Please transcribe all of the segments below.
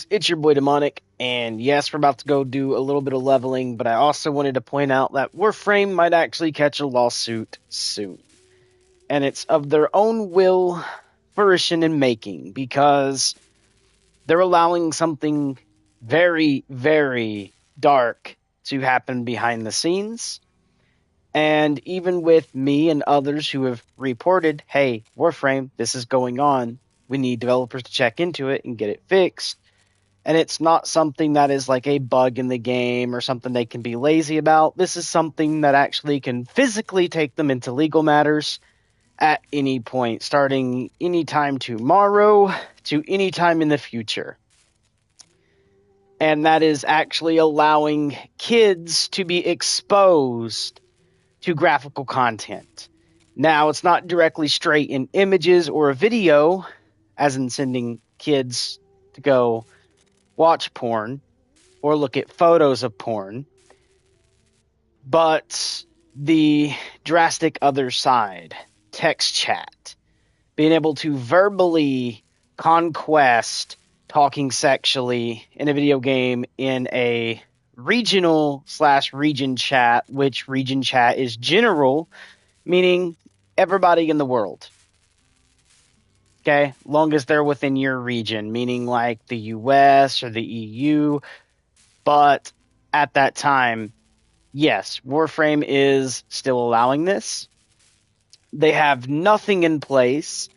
It's your boy Demonic, and yes, we're about to go do a little bit of leveling, but I also wanted to point out that Warframe might actually catch a lawsuit soon. And it's of their own will, fruition, and making, because they're allowing something very, very dark to happen behind the scenes. And even with me and others who have reported, hey, Warframe, this is going on, we need developers to check into it and get it fixed, and it's not something that is like a bug in the game or something they can be lazy about. This is something that actually can physically take them into legal matters at any point, starting anytime tomorrow to any time in the future. And that is actually allowing kids to be exposed to graphical content. Now, it's not directly straight in images or a video, as in sending kids to go watch porn or look at photos of porn, but the drastic other side, text chat, being able to verbally conquest talking sexually in a video game in a regional/region chat, which region chat is general, meaning everybody in the world. Okay, long as they're within your region, meaning like the US or the EU. But at that time, yes, Warframe is still allowing this. They have nothing in place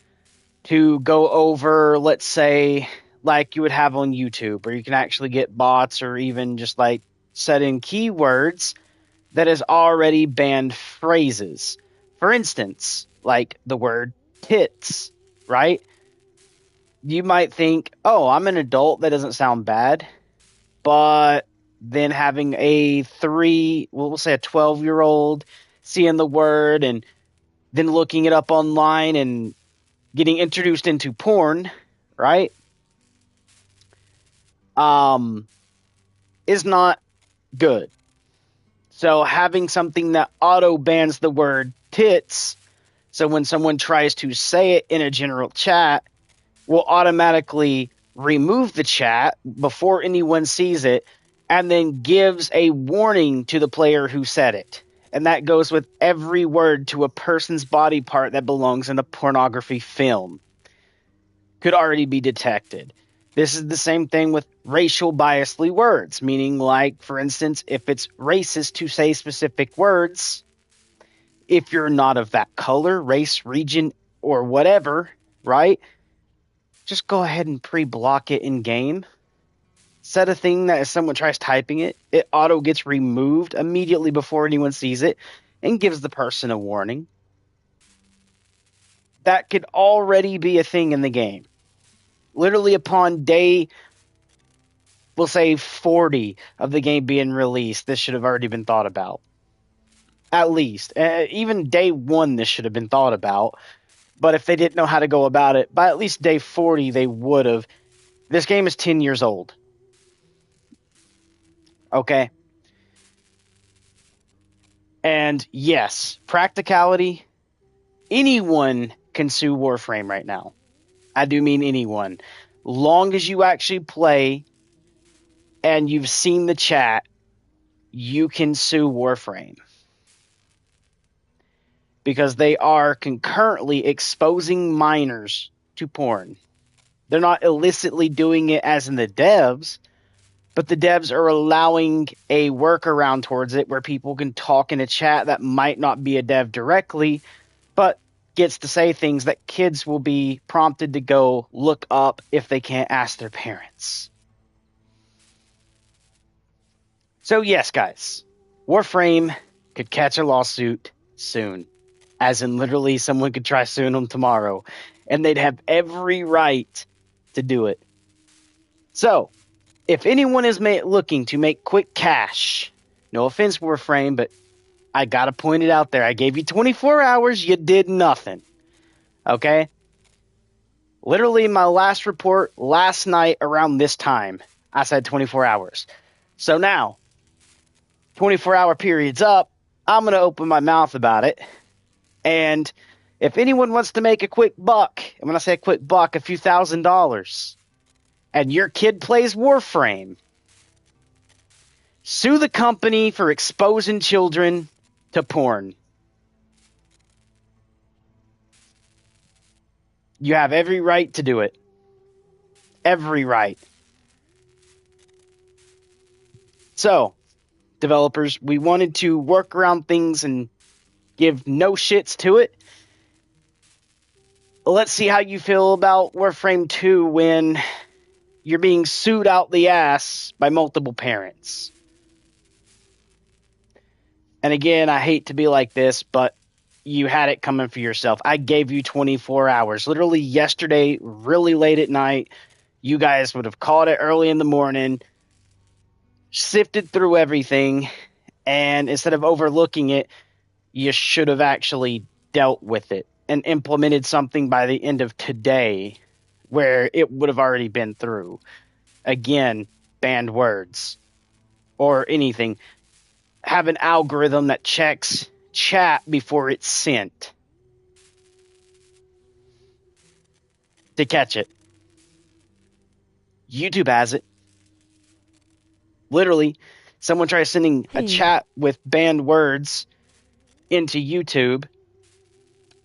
to go over, let's say, like you would have on YouTube, where you can actually get bots or even just like set in keywords that has already banned phrases. For instance, like the word tits, right? You might think, oh, I'm an adult, that doesn't sound bad. But then having we'll say a 12-year-old seeing the word and then looking it up online and getting introduced into porn, right? Is not good. So having something that auto bans the word tits, so when someone tries to say it in a general chat, will automatically remove the chat before anyone sees it and then gives a warning to the player who said it. And that goes with every word to a person's body part that belongs in a pornography film. Could already be detected. This is the same thing with racial biasly words, meaning like, for instance, if it's racist to say specific words, if you're not of that color, race, region, or whatever, right? Just go ahead and pre-block it in game. Set a thing that if someone tries typing it, it auto gets removed immediately before anyone sees it and gives the person a warning. That could already be a thing in the game. Literally upon day, we'll say 40 of the game being released, this should have already been thought about. At least. Even day 1, this should have been thought about. But if they didn't know how to go about it, by at least day 40, they would have. This game is 10 years old. Okay? And yes, practicality, anyone can sue Warframe right now. I do mean anyone. Long as you actually play and you've seen the chat, you can sue Warframe. Because they are concurrently exposing minors to porn. They're not illicitly doing it as in the devs, but the devs are allowing a workaround towards it where people can talk in a chat that might not be a dev directly, but gets to say things that kids will be prompted to go look up if they can't ask their parents. So yes, guys, Warframe could catch a lawsuit soon. As in literally someone could try suing them tomorrow. And they'd have every right to do it. So, if anyone is looking to make quick cash, no offense, Warframe, but I gotta point it out there. I gave you 24 hours, you did nothing. Okay? Literally, my last report last night around this time, I said 24 hours. So now, 24-hour period's up. I'm gonna open my mouth about it. And if anyone wants to make a quick buck, and when I say a quick buck, a few $1,000s, and your kid plays Warframe, sue the company for exposing children to porn. You have every right to do it. Every right. So, developers, we wanted to work around things and give no shits to it. Let's see how you feel about Warframe 2 when you're being sued out the ass by multiple parents. And again, I hate to be like this, but you had it coming for yourself. I gave you 24 hours. Literally yesterday, really late at night, you guys would have called it early in the morning, sifted through everything, and instead of overlooking it, you should have actually dealt with it and implemented something by the end of today where it would have already been through. Again, banned words or anything. Have an algorithm that checks chat before it's sent to catch it. YouTube has it. Literally, someone tries sending a chat with banned words into YouTube.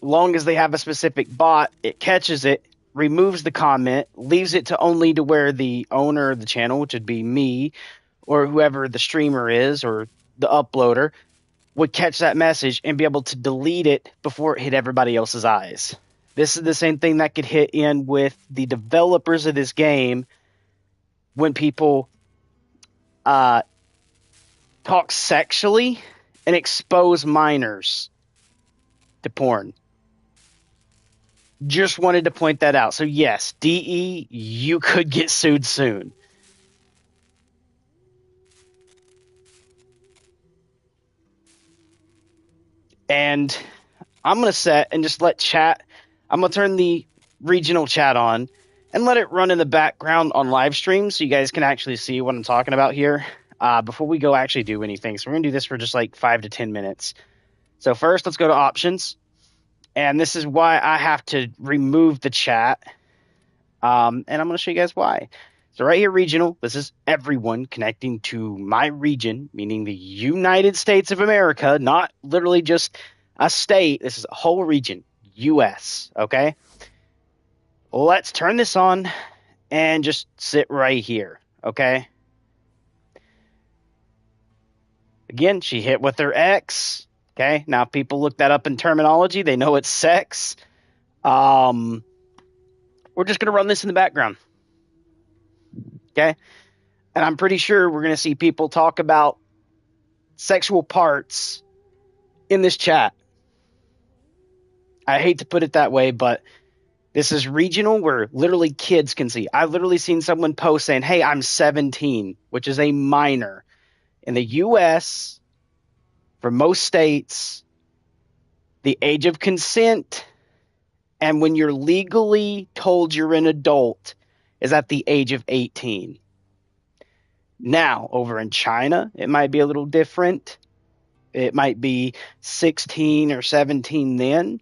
Long as they have a specific bot, it catches it, removes the comment, leaves it to only to where the owner of the channel, which would be me, or whoever the streamer is, or the uploader, would catch that message and be able to delete it before it hit everybody else's eyes. This is the same thing that could hit in with the developers of this game when people talk sexually and expose minors to porn. Just wanted to point that out. So yes, DE, you could get sued soon. And I'm going to set and just let chat. I'm going to turn the regional chat on and let it run in the background on live stream so you guys can actually see what I'm talking about here before we go actually do anything. So we're going to do this for just like 5 to 10 minutes. So first, let's go to options. And this is why I have to remove the chat. And I'm going to show you guys why. So right here, regional, this is everyone connecting to my region, meaning the United States of America, not literally just a state. This is a whole region, U.S., okay? Let's turn this on and just sit right here, okay? Again, she hit with her X, okay? Now, people look that up in terminology. They know it's sex. We're just going to run this in the background. Okay? And I'm pretty sure we're going to see people talk about sexual parts in this chat. I hate to put it that way, but this is regional where literally kids can see. I've literally seen someone post saying, hey, I'm 17, which is a minor. In the U.S., for most states, the age of consent and when you're legally told you're an adult is at the age of 18. Now, over in China, it might be a little different. It might be 16 or 17 then.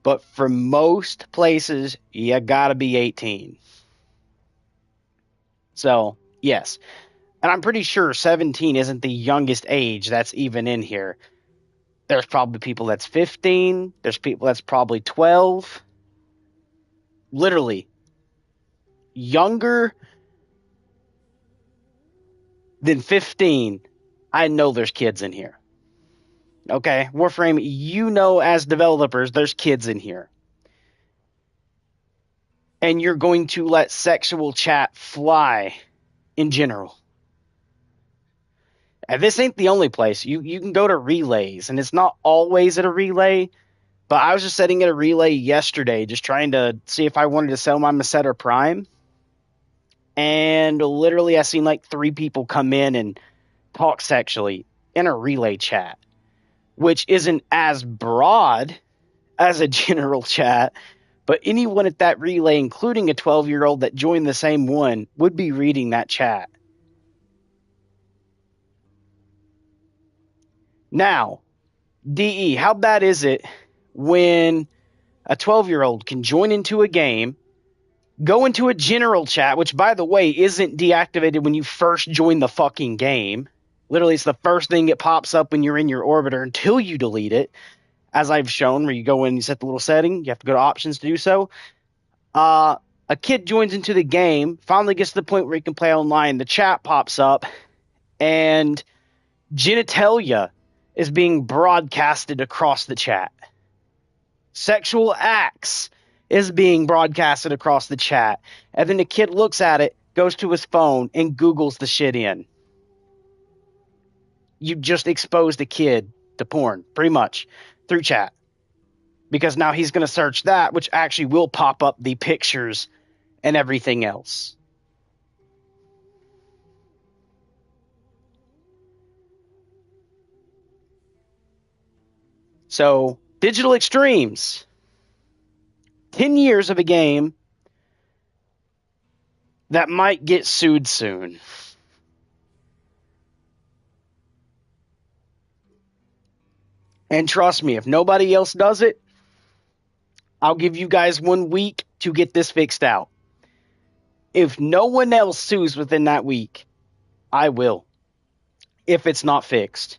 But for most places, you gotta be 18. So, yes. And I'm pretty sure 17 isn't the youngest age that's even in here. There's probably people that's 15. There's people that's probably 12. Literally. Younger than 15, I know there's kids in here. Okay, Warframe, you know as developers, there's kids in here. And you're going to let sexual chat fly in general. And this ain't the only place. You can go to relays, and it's not always at a relay, but I was just setting at a relay yesterday, just trying to see if I wanted to sell my Meseta Prime. And literally I seen like 3 people come in and talk sexually in a relay chat, which isn't as broad as a general chat, but anyone at that relay, including a 12-year-old that joined the same one, would be reading that chat. Now, DE, how bad is it when a 12-year-old can join into a game, Go into a general chat, which, by the way, isn't deactivated when you first join the fucking game. Literally, it's the first thing that pops up when you're in your orbiter until you delete it, as I've shown, where you go in and you set the little setting. You have to go to options to do so. A kid joins into the game, finally gets to the point where he can play online. The chat pops up, and genitalia is being broadcasted across the chat. Sexual acts is being broadcasted across the chat. And then the kid looks at it, goes to his phone, and Googles the shit in. You just exposed a kid to porn, pretty much, through chat. Because now he's going to search that, which actually will pop up the pictures and everything else. So, Digital Extremes. 10 years of a game that might get sued soon. And trust me, if nobody else does it, I'll give you guys 1 week to get this fixed out. If no one else sues within that week, I will. If it's not fixed.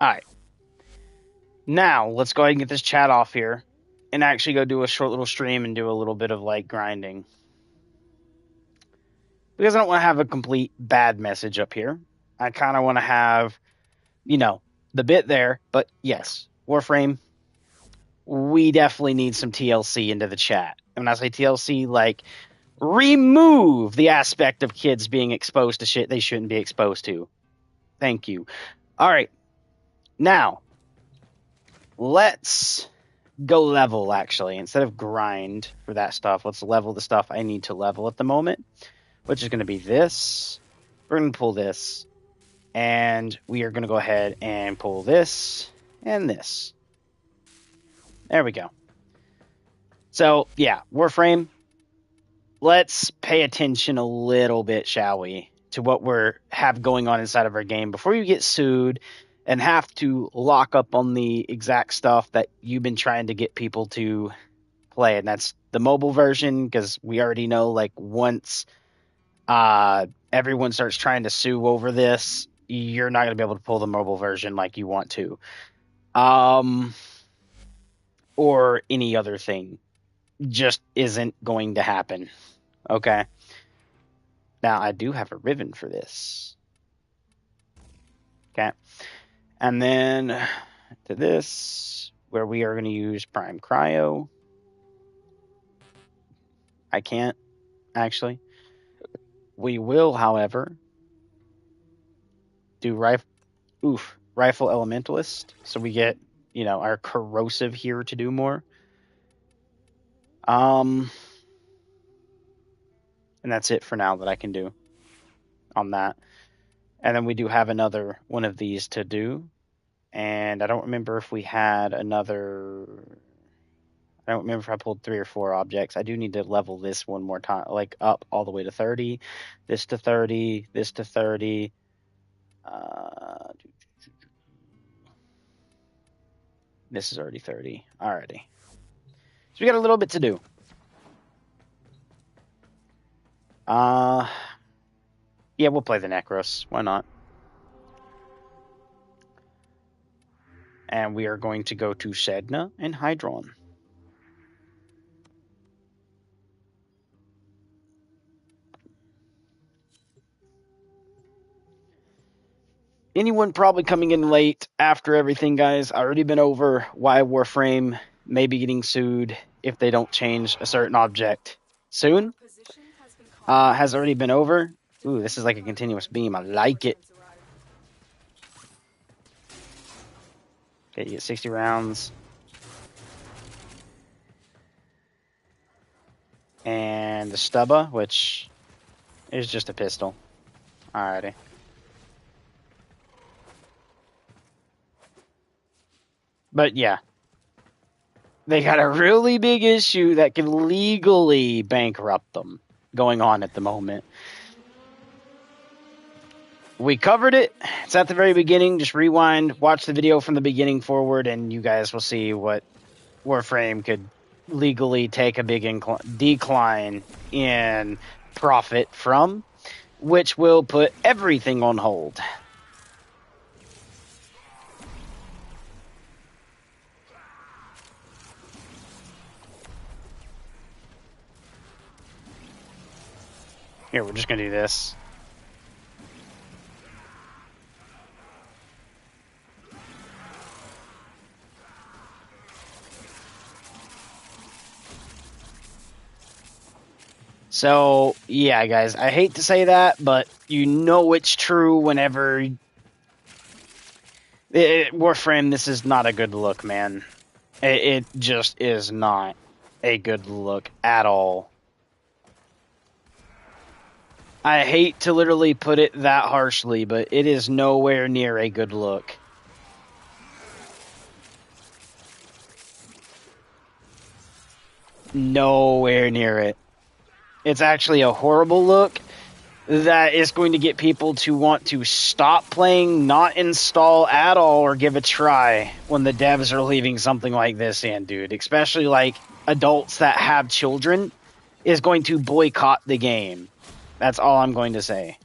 Alright. Now, let's go ahead and get this chat off here and actually go do a short little stream and do a little bit of like grinding. Because I don't want to have a complete bad message up here. I kind of want to have, the bit there. But yes, Warframe, we definitely need some TLC into the chat. And when I say TLC, like, remove the aspect of kids being exposed to shit they shouldn't be exposed to. Thank you. All right. Now, let's go level, actually. Instead of grind for that stuff, let's level the stuff I need to level at the moment, which is going to be this. We're going to pull this, and we are going to go ahead and pull this and this. There we go. So, yeah, Warframe, let's pay attention a little bit, shall we, to what we have going on inside of our game before you get sued and have to lock up on the exact stuff that you've been trying to get people to play. And that's the mobile version, because we already know, like, once everyone starts trying to sue over this, you're not going to be able to pull the mobile version like you want to. Or any other thing. Just isn't going to happen. Okay. Now, I do have a ribbon for this. Okay. And then to this, where we are going to use Prime Cryo. I can't, actually. We will, however, do Rifle Elementalist. So we get, our Corrosive here to do more. And that's it for now that I can do on that. And then we do have another one of these to do. And I don't remember if we had another... I don't remember if I pulled 3 or 4 objects. I do need to level this one more time, like up all the way to 30. This to 30. This to 30. This is already 30. Alrighty. So we got a little bit to do. Yeah, we'll play the Necros. Why not? And we are going to go to Sedna and Hydron. Anyone probably coming in late after everything, guys. I already been over why Warframe may be getting sued if they don't change a certain object soon. Has already been over. Ooh, this is like a continuous beam. I like it. Okay, you get 60 rounds. And the Stubba, which is just a pistol. Alrighty. But yeah. They got a really big issue that can legally bankrupt them going on at the moment. We covered it. It's at the very beginning. Just rewind, watch the video from the beginning forward, and you guys will see what Warframe could legally take a big decline in profit from, which will put everything on hold. Here, we're just going to do this. So, yeah, guys, I hate to say that, but you know it's true whenever... Warframe, this is not a good look, man. It just is not a good look at all. I hate to literally put it that harshly, but it is nowhere near a good look. Nowhere near it. It's actually a horrible look that is going to get people to want to stop playing, not install at all, or give a try when the devs are leaving something like this in, dude. Especially like adults that have children is going to boycott the game. That's all I'm going to say.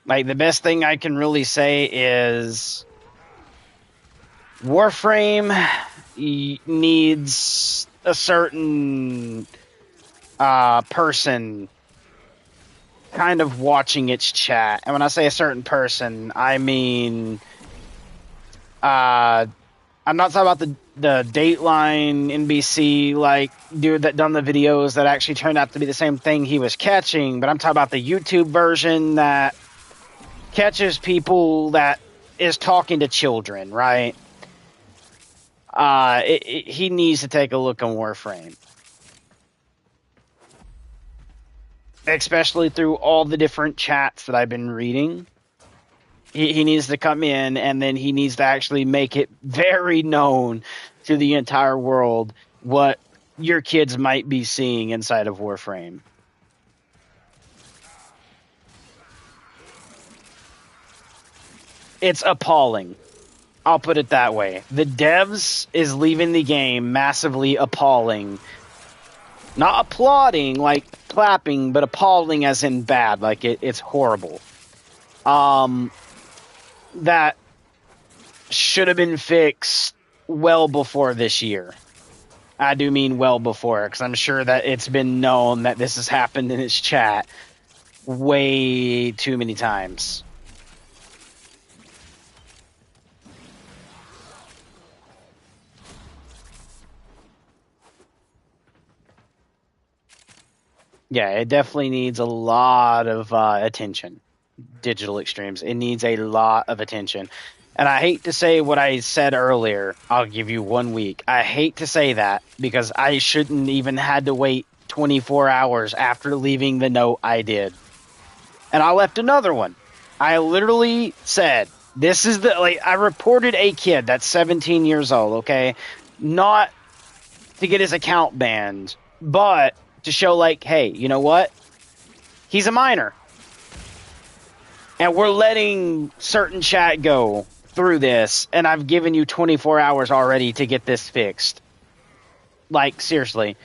Like, the best thing I can really say is Warframe needs a certain person kind of watching its chat. And when I say a certain person, I mean... I'm not talking about the Dateline NBC like dude that done the videos that actually turned out to be the same thing he was catching, but I'm talking about the YouTube version that catches people that is talking to children, right? He needs to take a look on Warframe. Especially through all the different chats that I've been reading. He needs to come in, and then he needs to actually make it very known to the entire world what your kids might be seeing inside of Warframe. It's appalling. I'll put it that way. The devs is leaving the game massively appalling. Not applauding, like clapping, but appalling as in bad. Like, it's horrible. That should have been fixed well before this year. I do mean well before, because I'm sure that it's been known that this has happened in its chat way too many times. Yeah, it definitely needs a lot of attention. Digital Extremes. It needs a lot of attention. And I hate to say what I said earlier, I'll give you 1 week. I hate to say that because I shouldn't even had to wait 24 hours after leaving the note I did. And I left another one. I literally said, this is the, like, I reported a kid that's 17 years old, okay? Not to get his account banned, but to show, like, hey, you know what? He's a minor. And we're letting certain chat go through this, and I've given you 24 hours already to get this fixed. Like, seriously.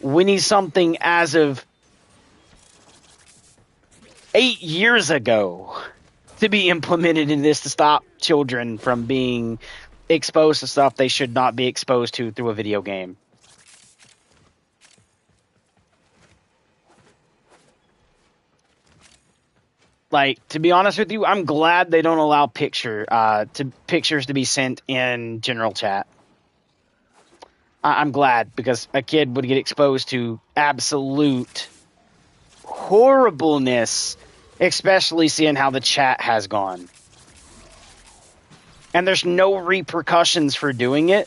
We need something as of 8 years ago to be implemented in this to stop children from being exposed to stuff they should not be exposed to through a video game. Like, to be honest with you, I'm glad they don't allow pictures to be sent in general chat. I'm glad, because a kid would get exposed to absolute horribleness, especially seeing how the chat has gone. And there's no repercussions for doing it.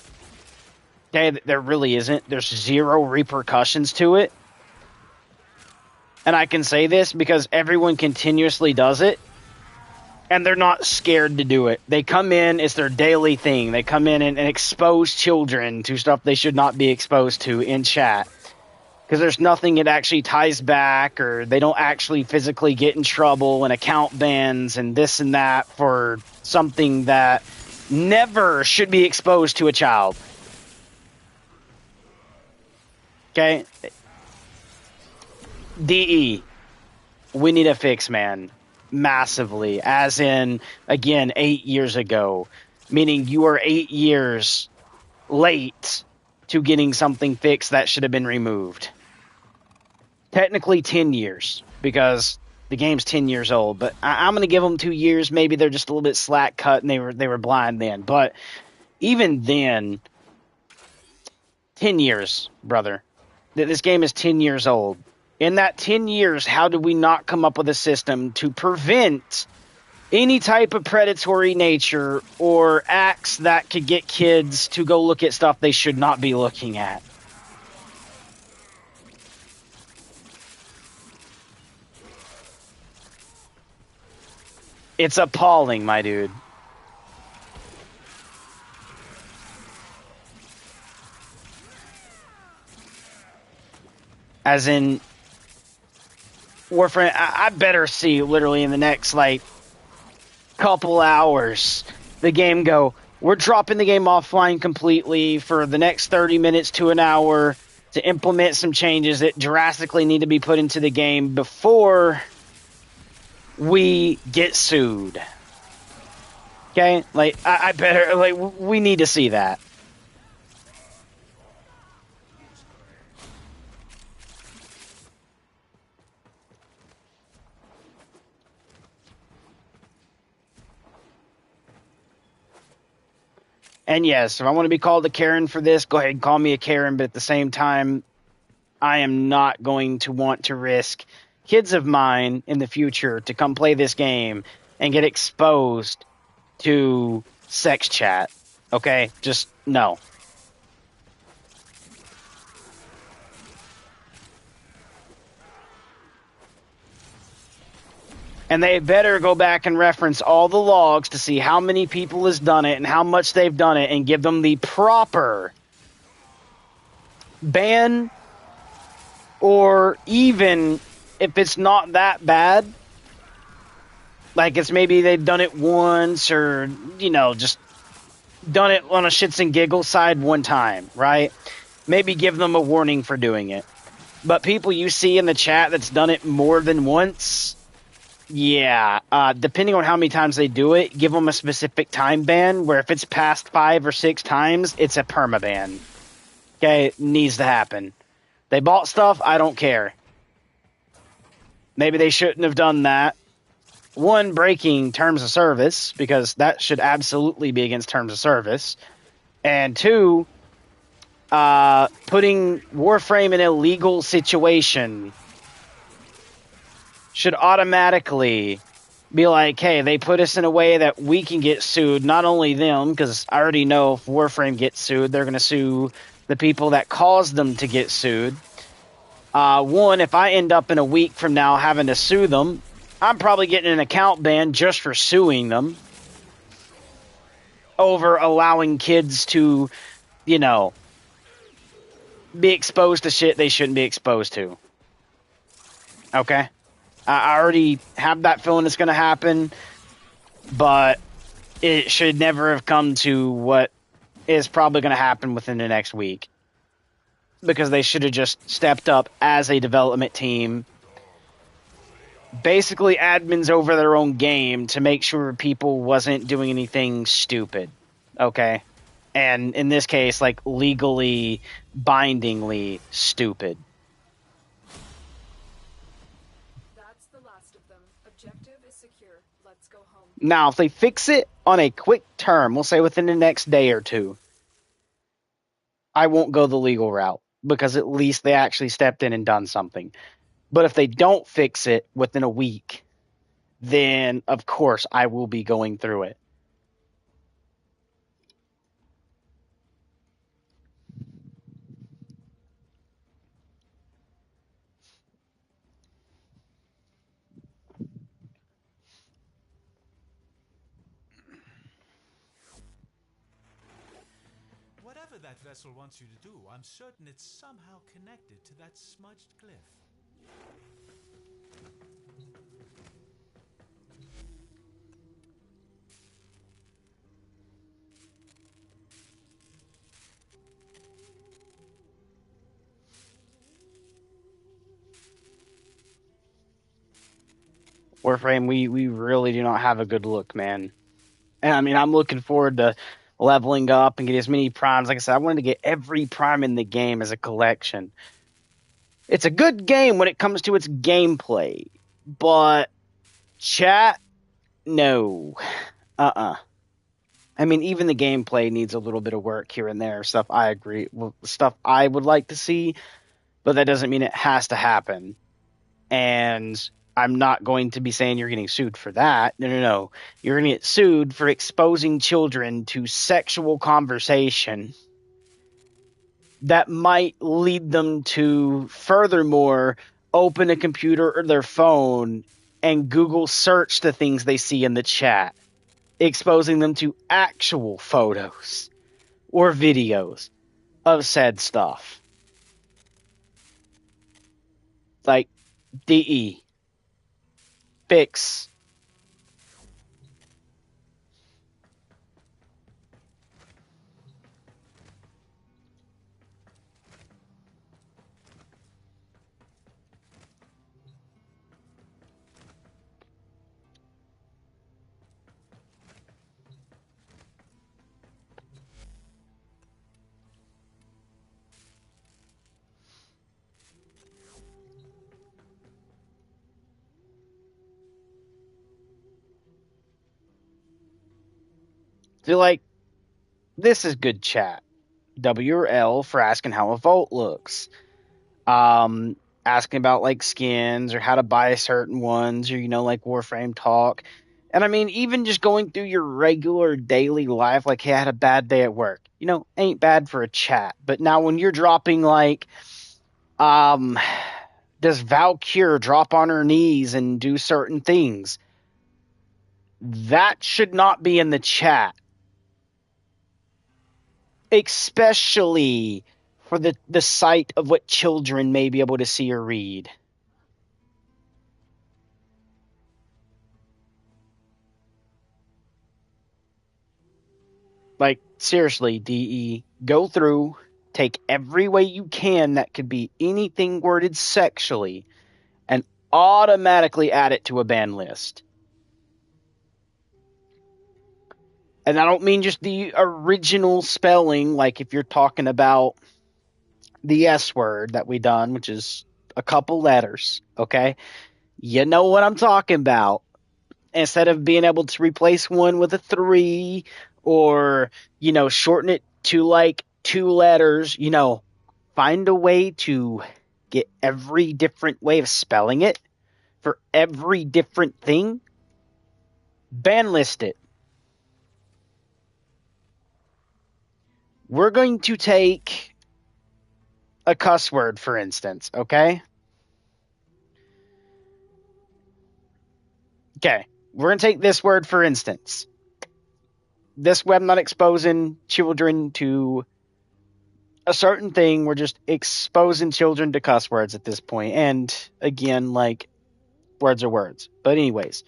Okay, there really isn't. There's zero repercussions to it. And I can say this because everyone continuously does it, and they're not scared to do it. They come in, it's their daily thing. They come in and expose children to stuff they should not be exposed to in chat. Because there's nothing that actually ties back, or they don't actually physically get in trouble and account bans and this and that for something that never should be exposed to a child. Okay? DE, we need a fix, man. Massively. As in, again, 8 years ago. Meaning you are 8 years late to getting something fixed that should have been removed. Technically 10 years, because the game's 10 years old. But I'm going to give them 2 years. Maybe they're just a little bit slack cut and they were blind then. But even then, 10 years, brother. This game is 10 years old. In that 10 years, how did we not come up with a system to prevent any type of predatory nature or acts that could get kids to go look at stuff they should not be looking at? It's appalling, my dude. As in, Warframe, I better see literally in the next, like, couple hours, the game go, we're dropping the game offline completely for the next 30 minutes to an hour to implement some changes that drastically need to be put into the game before we get sued. Okay? Like, I better, like, we need to see that. And yes, if I want to be called a Karen for this, go ahead and call me a Karen. But at the same time, I am not going to want to risk kids of mine in the future to come play this game and get exposed to sex chat. Okay? Just no. And they better go back and reference all the logs to see how many people has done it and how much they've done it and give them the proper ban, or even if it's not that bad, like it's maybe they've done it once or, you know, just done it on a shits and giggles side one time, right? Maybe give them a warning for doing it. But people you see in the chat that's done it more than once, yeah, depending on how many times they do it, give them a specific time ban, where if it's past 5 or 6 times, it's a permaban. Okay, it needs to happen. They bought stuff, I don't care. Maybe they shouldn't have done that. One, breaking terms of service, because that should absolutely be against terms of service. And two, putting Warframe in a legal situation should automatically be like, hey, they put us in a way that we can get sued. Not only them, because I already know if Warframe gets sued, they're going to sue the people that caused them to get sued. One, if I end up in a week from now having to sue them, I'm probably getting an account ban just for suing them over allowing kids to, you know, be exposed to shit they shouldn't be exposed to. Okay? I already have that feeling it's going to happen, but it should never have come to what is probably going to happen within the next week. because they should have just stepped up as a development team, basically admins over their own game to make sure people wasn't doing anything stupid. Okay? And in this case, like legally, bindingly stupid. That's the last of them. Objective is secure. Let's go home. Now, if they fix it on a quick term, we'll say within the next day or two, I won't go the legal route because at least they actually stepped in and done something. But if they don't fix it within a week, then of course I will be going through it. Whatever that vessel wants you to do, I'm certain it's somehow connected to that smudged glyph. Warframe, we really do not have a good look, man. And I mean, I'm looking forward to leveling up and get as many primes. Like I said, I wanted to get every prime in the game as a collection. It's a good game when it comes to its gameplay, but chat, no. I mean, even the gameplay needs a little bit of work here and there. Stuff I agree, stuff I would like to see, but that doesn't mean it has to happen. And I'm not going to be saying you're getting sued for that. No. You're going to get sued for exposing children to sexual conversation that might lead them to, furthermore, open a computer or their phone and Google search the things they see in the chat, exposing them to actual photos or videos of said stuff. Like, DE. Fix. So, like, this is good chat. W or L for asking how a vault looks. Asking about like skins or how to buy certain ones, or like Warframe talk. And I mean, even just going through your regular daily life, like, hey, I had a bad day at work. Ain't bad for a chat. But now when you're dropping like, does Valkyr drop on her knees and do certain things? That should not be in the chat. Especially for the sight of what children may be able to see or read. Like, seriously, DE, go through, take every way you can that could be anything worded sexually, and automatically add it to a ban list. And I don't mean just the original spelling, like if you're talking about the S word that we done, which is a couple letters, okay? You know what I'm talking about. Instead of being able to replace one with a 3 or, shorten it to like 2 letters, find a way to get every different way of spelling it for every different thing. Ban list it. We're going to take a cuss word, for instance, okay? Okay, we're going to take this word, for instance. This web not exposing children to a certain thing. We're just exposing children to cuss words at this point. And again, like, words are words. But anyways,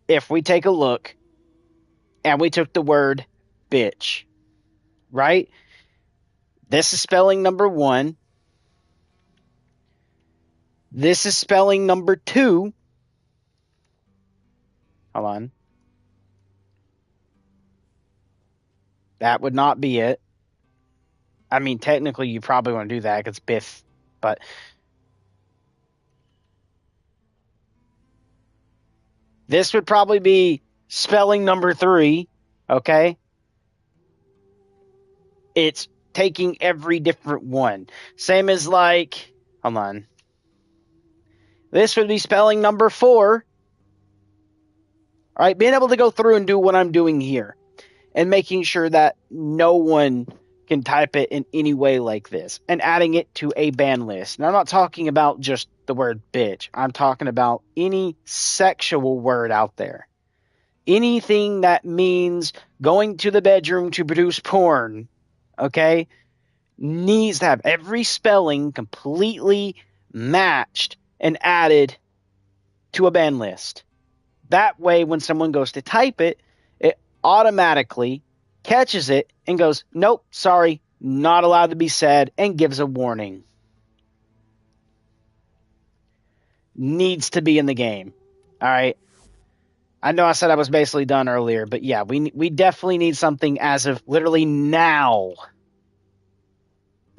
if we take a look and we took the word bitch, right? This is spelling number 1. This is spelling number 2. Hold on. That would not be it. I mean, technically, you probably want to do that because it's Biff, but this would probably be spelling number 3, okay? It's taking every different one. Same as like, hold on. This would be spelling number 4. All right, being able to go through and do what I'm doing here and making sure that no one can type it in any way like this and adding it to a ban list. And I'm not talking about just the word bitch. I'm talking about any sexual word out there. Anything that means going to the bedroom to produce porn, okay, needs to have every spelling completely matched and added to a ban list. That way, when someone goes to type it, it automatically catches it and goes, nope, sorry, not allowed to be said, and gives a warning. Needs to be in the game. All right. I know I said I was basically done earlier, but yeah, we definitely need something as of literally now.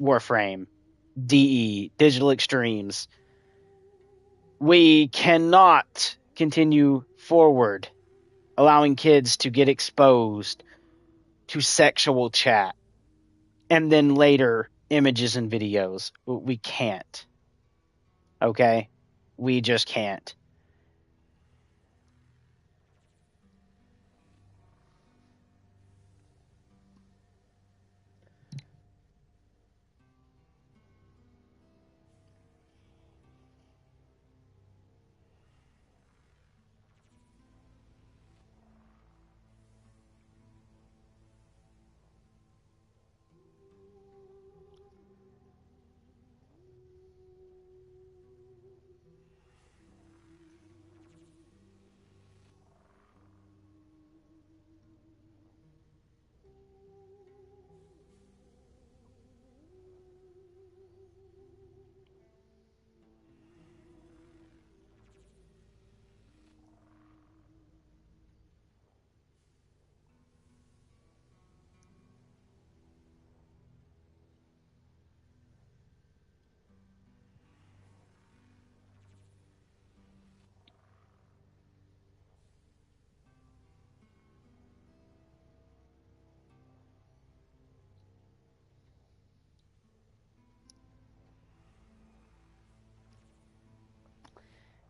Warframe, DE, Digital Extremes. We cannot continue forward allowing kids to get exposed to sexual chat and then later images and videos. We can't. Okay? We just can't.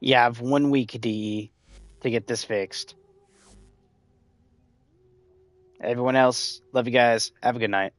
You have 1 week, DE, to get this fixed. Everyone else, love you guys. Have a good night.